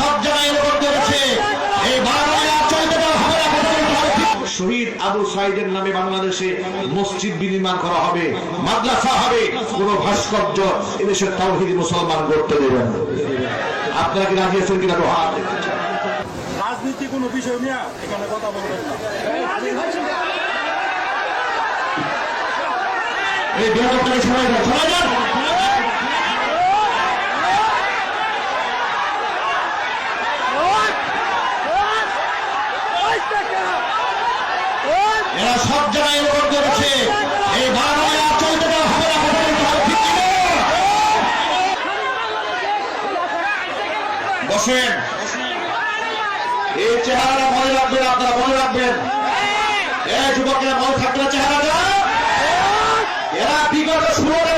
সব জায়গায় এরকম করেছে, এই বাংলায় আর চলতে দেওয়া হবে না। শহীদ আবু সাইদের নামে বাংলাদেশে মসজিদ বিনির্মাণ করা হবে, মাদ্রাসা হবে, কোন ভাস্কর্য এদেশের তাওহীদি মুসলমান করতে দেবেন। আপনারা কি রাজি আছেন কিনা? রাজনীতি কোনো বিষয় নিয়ে এখানে কথা বলবেন না। এই বিরোধটাকে সবাই যান, সবাই যান। এরা সব জায়গায় এরকম করেছে, এই বাংলায় আর চলতে দেওয়া হবে না। বসেন, এই চেহারাটা মনে রাখবেন, আপনারা মনে রাখবেন। এই যুবকেরা মনে থাকবে চেহারাটা, এরা বিগত 16